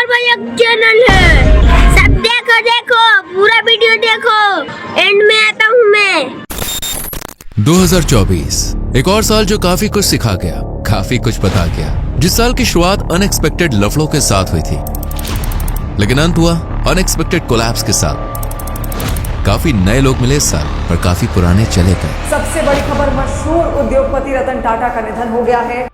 और भाई एक चैनल है, सब देखो देखो, पूरा वीडियो देखो, एंड में आता हूँ मैं। 2024 एक और साल जो काफी कुछ सिखा गया, काफी कुछ बता गया। जिस साल की शुरुआत अनएक्सपेक्टेड लफड़ों के साथ हुई थी, लेकिन अंत हुआ अनएक्सपेक्टेड कोलैप्स के साथ। काफी नए लोग मिले इस साल, पर काफी पुराने चले गए। सबसे बड़ी खबर, मशहूर उद्योगपति रतन टाटा का निधन हो गया है।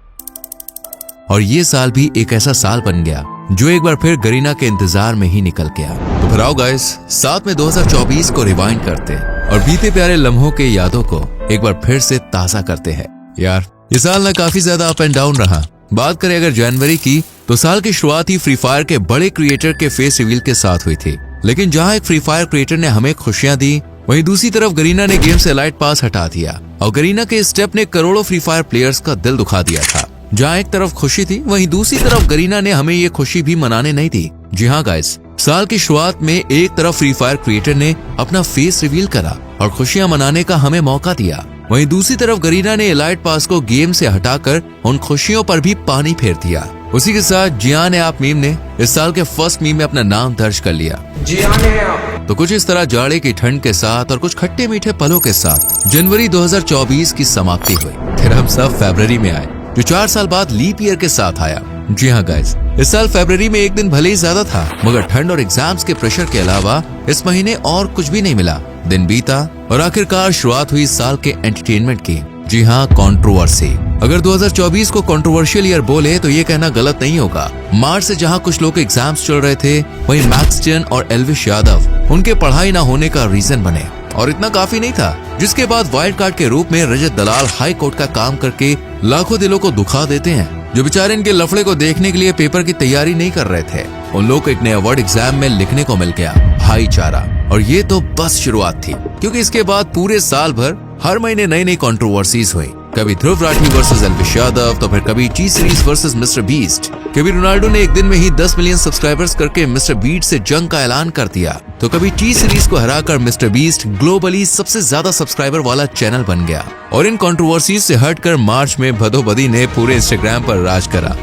और ये साल भी एक ऐसा साल बन गया जो एक बार फिर गरीना के इंतजार में ही निकल गया। तो फिर आओ गाइस, साथ में 2024 को रिवाइंड करते और बीते प्यारे लम्हों के यादों को एक बार फिर से ताजा करते हैं। यार ये साल ना काफी ज्यादा अप एंड डाउन रहा। बात करें अगर जनवरी की, तो साल की शुरुआत ही फ्री फायर के बड़े क्रिएटर के फेस रिवील के साथ हुई थी। लेकिन जहां एक फ्री फायर क्रिएटर ने हमें खुशियां दी, वहीं दूसरी तरफ गरीना ने गेम से एलाइट पास हटा दिया। और गरीना के स्टेप ने करोड़ों फ्री फायर प्लेयर्स का दिल दुखा दिया था। जहां एक तरफ खुशी थी, वहीं दूसरी तरफ गरीना ने हमें ये खुशी भी मनाने नहीं दी। जी हाँ गाइस, साल की शुरुआत में एक तरफ फ्री फायर क्रिएटर ने अपना फेस रिवील करा और खुशियां मनाने का हमें मौका दिया, वहीं दूसरी तरफ गरीना ने एलाइट पास को गेम से हटाकर उन खुशियों पर भी पानी फेर दिया। उसी के साथ जियान ऐप मीम ने इस साल के फर्स्ट मीम में अपना नाम दर्ज कर लिया। जियान ऐप। तो कुछ इस तरह जाड़े की ठंड के साथ और कुछ खट्टे मीठे पलों के साथ जनवरी 2024 की समाप्ति हुई। फिर हम सब फरवरी में आए, जो 4 साल बाद लीप ईयर के साथ आया। जी हाँ गाइस, इस साल फरवरी में एक दिन भले ही ज्यादा था, मगर ठंड और एग्जाम्स के प्रेशर के अलावा इस महीने और कुछ भी नहीं मिला। दिन बीता और आखिरकार शुरुआत हुई इस साल के एंटरटेनमेंट की। जी हाँ, कंट्रोवर्सी। अगर 2024 को कंट्रोवर्शियल ईयर बोले तो ये कहना गलत नहीं होगा। मार्च से जहाँ कुछ लोग एग्जाम्स चल रहे थे, वहीं मैक्स चेन और एल्विश यादव उनके पढ़ाई न होने का रीजन बने। और इतना काफी नहीं था, जिसके बाद वाइल्ड कार्ड के रूप में रजत दलाल हाई कोर्ट का काम करके लाखों दिलों को दुखा देते हैं, जो बेचारे इनके लफड़े को देखने के लिए पेपर की तैयारी नहीं कर रहे थे। उन लोग को एक नया वर्ड एग्जाम में लिखने को मिल गया, भाईचारा। और ये तो बस शुरुआत थी, क्योंकि इसके बाद पूरे साल भर हर महीने नई नई कंट्रोवर्सीज हुई। कभी ध्रुव राठी वर्सेस एल्विश यादव, तो फिर कभी T series versus mister beast. कभी रोनाल्डो ने एक दिन में ही 10 मिलियन सब्सक्राइबर्स करके मिस्टर बीट से जंग का ऐलान कर दिया, तो कभी टी सीरीज को हराकर मिस्टर बीस्ट ग्लोबली सबसे ज्यादा सब्सक्राइबर वाला चैनल बन गया। और इन कंट्रोवर्सीज से हटकर मार्च में भदोबदी ने पूरे इंस्टाग्राम पर राज करा।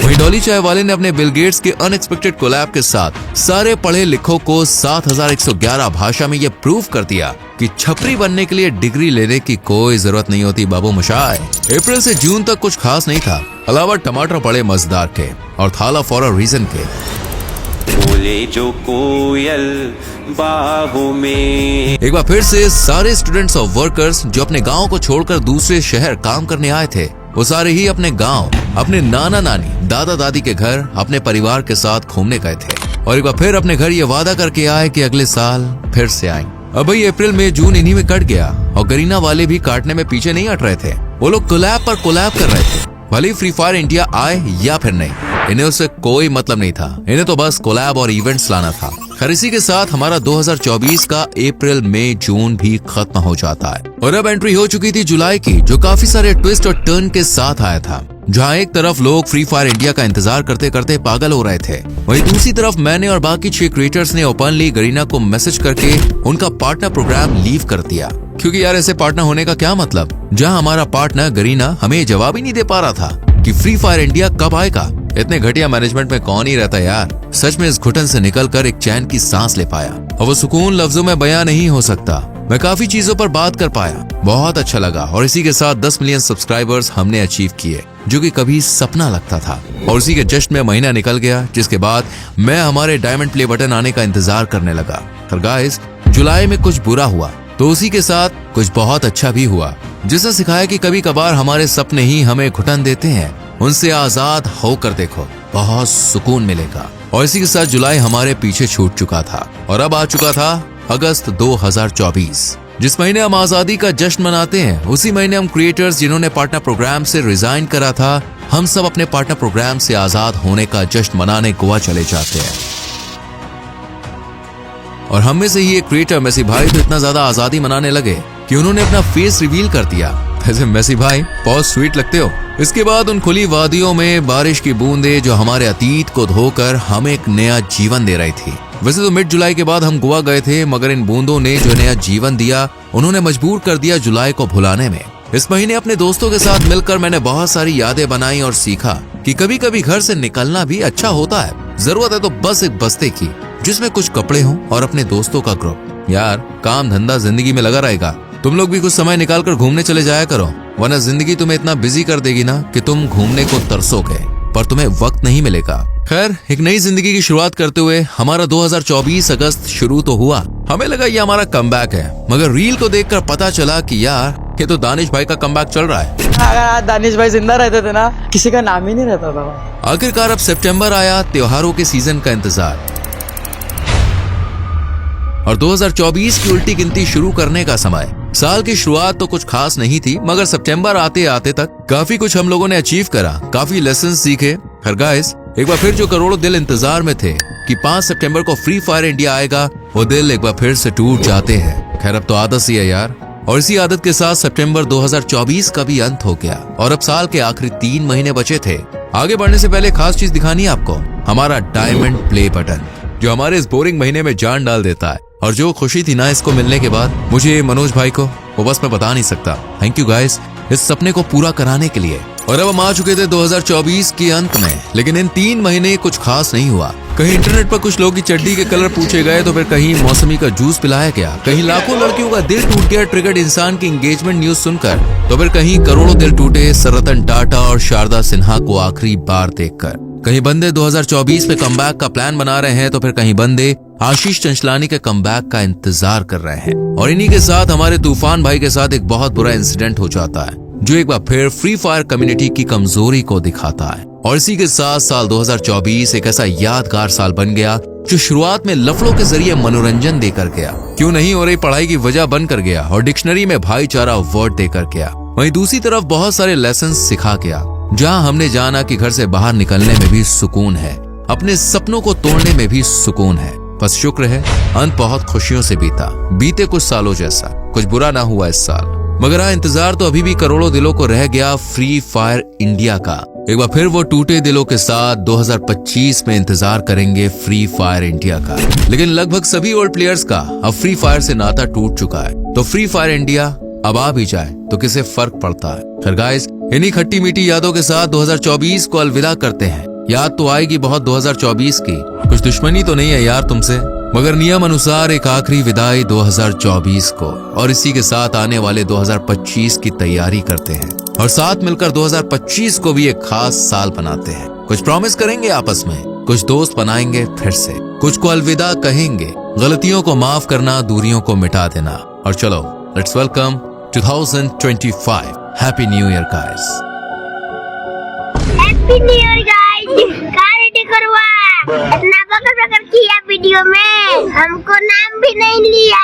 वहीं डॉली चाय वाले ने अपने बिल गेट्स के अनएक्सपेक्टेड कोलैब के साथ सारे पढ़े लिखों को 7111 भाषा में ये प्रूव कर दिया कि छपरी बनने के लिए डिग्री लेने की कोई जरूरत नहीं होती बाबू मशाय। अप्रैल से जून तक कुछ खास नहीं था, अलावा टमाटर पड़े मजेदार के और थाला फॉर अ रीजन के। बोले जो कोयल बाहों में। एक बार फिर से सारे स्टूडेंट्स और वर्कर्स जो अपने गांव को छोड़कर दूसरे शहर काम करने आए थे, वो सारे ही अपने गांव, अपने नाना नानी, दादा दादी के घर अपने परिवार के साथ घूमने गए थे। और एक बार फिर अपने घर ये वादा करके आए कि अगले साल फिर से आएंगे। अब भाई अप्रैल में जून इन्हीं में कट गया और गरीना वाले भी काटने में पीछे नहीं हट रहे थे। वो लोग कोलैब पर कोलैब कर रहे थे, भले ही फ्री फायर इंडिया आए या फिर नहीं, इन्हें उससे कोई मतलब नहीं था। इन्हें तो बस कोलैब और इवेंट्स लाना था। खैर इसी के साथ हमारा 2024 का अप्रैल मई जून भी खत्म हो जाता है और अब एंट्री हो चुकी थी जुलाई की, जो काफी सारे ट्विस्ट और टर्न के साथ आया था। जहां एक तरफ लोग फ्री फायर इंडिया का इंतजार करते करते पागल हो रहे थे, वहीं दूसरी तरफ मैंने और बाकी 6 क्रिएटर्स ने ओपनली गरीना को मैसेज करके उनका पार्टनर प्रोग्राम लीव कर दिया। क्योंकि यार ऐसे पार्टनर होने का क्या मतलब, जहां हमारा पार्टनर गरीना हमें जवाब ही नहीं दे पा रहा था कि फ्री फायर इंडिया कब आएगा। इतने घटिया मैनेजमेंट में कौन ही रहता यार। सच में इस घुटन से निकलकर एक चैन की सांस ले पाया और वो सुकून लफ्जों में बयां नहीं हो सकता। मैं काफी चीजों पर बात कर पाया, बहुत अच्छा लगा। और इसी के साथ 10 मिलियन सब्सक्राइबर्स हमने अचीव किए, जो कि कभी सपना लगता था। और उसी के जश्न में महीना निकल गया, जिसके बाद मैं हमारे डायमंड प्ले बटन आने का इंतजार करने लगा। पर गाइस, जुलाई में कुछ बुरा हुआ तो उसी के साथ कुछ बहुत अच्छा भी हुआ, जिसने सिखाया कि कभी कभार हमारे सपने ही हमें घुटन देते हैं। उनसे आजाद होकर देखो, बहुत सुकून मिलेगा। और इसी के साथ जुलाई हमारे पीछे छूट चुका था और अब आ चुका था अगस्त 2024। जिस महीने हम आजादी का जश्न मनाते हैं, उसी महीने हम क्रिएटर्स जिन्होंने पार्टनर प्रोग्राम से रिजाइन करा था, हम सब अपने पार्टनर प्रोग्राम से आजाद होने का जश्न मनाने गोवा चले जाते हैं। और हम में से ही एक क्रिएटर मेसी भाई तो इतना ज्यादा आजादी मनाने लगे कि उन्होंने अपना फेस रिवील कर दिया। वैसे मेसी भाई बहुत स्वीट लगते हो। इसके बाद उन खुली वादियों में बारिश की बूंदें जो हमारे अतीत को धोकर हमें एक नया जीवन दे रही थी। वैसे तो मिड जुलाई के बाद हम गोवा गए थे, मगर इन बूंदों ने जो नया जीवन दिया, उन्होंने मजबूर कर दिया जुलाई को भुलाने में। इस महीने अपने दोस्तों के साथ मिलकर मैंने बहुत सारी यादें बनाई और सीखा कि कभी कभी घर से निकलना भी अच्छा होता है। जरूरत है तो बस एक बस्ते की जिसमें कुछ कपड़े हों और अपने दोस्तों का ग्रुप। यार काम धंधा जिंदगी में लगा रहेगा, तुम लोग भी कुछ समय निकाल कर घूमने चले जाया करो, वरना जिंदगी तुम्हें इतना बिजी कर देगी ना कि तुम घूमने को तरसोगे पर तुम्हें वक्त नहीं मिलेगा। खैर, एक नई जिंदगी की शुरुआत करते हुए हमारा 2024 अगस्त शुरू तो हुआ। हमें लगा ये हमारा कमबैक है, मगर रील को देखकर पता चला कि यार ये तो दानिश भाई का कमबैक चल रहा है। अगर दानिश भाई जिंदा रहते थे ना, किसी का नाम ही नहीं रहता था। आखिरकार अब सितंबर आया, त्योहारों के सीजन का इंतजार और 2024 की उल्टी गिनती शुरू करने का समय। साल की शुरुआत तो कुछ खास नहीं थी, मगर सितंबर आते आते तक काफी कुछ हम लोगों ने अचीव करा, काफी लेसन सीखे। खैर गाइस, एक बार फिर जो करोड़ों दिल इंतजार में थे कि 5 सितंबर को फ्री फायर इंडिया आएगा, वो दिल एक बार फिर से टूट जाते हैं। खैर अब तो आदत सी है यार, और इसी आदत के साथ सितंबर 2024 का भी अंत हो गया और अब साल के आखिरी 3 महीने बचे थे। आगे बढ़ने से पहले खास चीज दिखानी है आपको, हमारा डायमंड प्ले बटन जो हमारे इस बोरिंग महीने में जान डाल देता है। और जो खुशी थी ना इसको मिलने के बाद मुझे, मनोज भाई को, वो बस मैं बता नहीं सकता। थैंक यू गाइस इस सपने को पूरा कराने के लिए। और अब हम आ चुके थे 2024 के अंत में, लेकिन इन 3 महीने कुछ खास नहीं हुआ। कहीं इंटरनेट पर कुछ लोगों की चड्डी के कलर पूछे गए, तो फिर कहीं मौसमी का जूस पिलाया गया, कहीं लाखों लड़कियों का दिल टूट गया ट्रिगर्ड इंसान की एंगेजमेंट न्यूज सुनकर, तो फिर कहीं करोड़ों दिल टूटे सर रतन टाटा और शारदा सिन्हा को आखिरी बार देखकर। कहीं बंदे 2024 में कमबैक का प्लान बना रहे हैं, तो फिर कहीं बंदे आशीष चंचलानी के कमबैक का इंतजार कर रहे हैं। और इन्हीं के साथ हमारे तूफान भाई के साथ एक बहुत बुरा इंसिडेंट हो जाता है, जो एक बार फिर फ्री फायर कम्युनिटी की कमजोरी को दिखाता है। और इसी के साथ साल 2024 एक ऐसा यादगार साल बन गया जो शुरुआत में लफड़ों के जरिए मनोरंजन देकर गया, क्यों नहीं हो रही पढ़ाई की वजह बनकर गया, और डिक्शनरी में भाईचारा वर्ड देकर गया। वहीं दूसरी तरफ बहुत सारे लेसन सिखा गया, जहां हमने जाना कि घर से बाहर निकलने में भी सुकून है, अपने सपनों को तोड़ने में भी सुकून है। बस शुक्र है अंत बहुत खुशियों से बीते कुछ सालों जैसा, कुछ बुरा ना हुआ इस साल। मगर हाँ, इंतजार तो अभी भी करोड़ों दिलों को रह गया फ्री फायर इंडिया का। एक बार फिर वो टूटे दिलों के साथ 2025 में इंतजार करेंगे फ्री फायर इंडिया का। लेकिन लगभग सभी ओल्ड प्लेयर्स का अब फ्री फायर से नाता टूट चुका है, तो फ्री फायर इंडिया अब आ भी जाए तो किसे फर्क पड़ता है। खैर गाइस, इन्हीं खट्टी मीठी यादों के साथ 2024 को अलविदा करते हैं। याद तो आएगी बहुत 2024 की, कुछ दुश्मनी तो नहीं है यार तुमसे, मगर नियम अनुसार एक आखिरी विदाई 2024 को, और इसी के साथ आने वाले 2025 की तैयारी करते हैं और साथ मिलकर 2025 को भी एक खास साल बनाते हैं। कुछ प्रॉमिस करेंगे आपस में, कुछ दोस्त बनाएंगे फिर से, कुछ को अलविदा कहेंगे, गलतियों को माफ करना, दूरियों को मिटा देना। और चलो let's welcome 2025। Happy new year guys. Happy new year guys. Ready करवा, इतना बकर किया वीडियो में, हमको नाम भी नहीं लिया।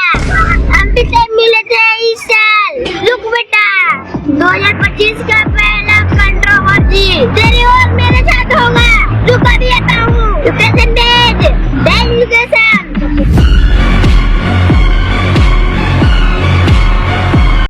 हम भी टाइम मिले थे इस साल। लुक बेटा, 2025 का पहला कंट्रोवर्सी तेरे और मेरे साथ होगा। लुक अभी आता हूँ।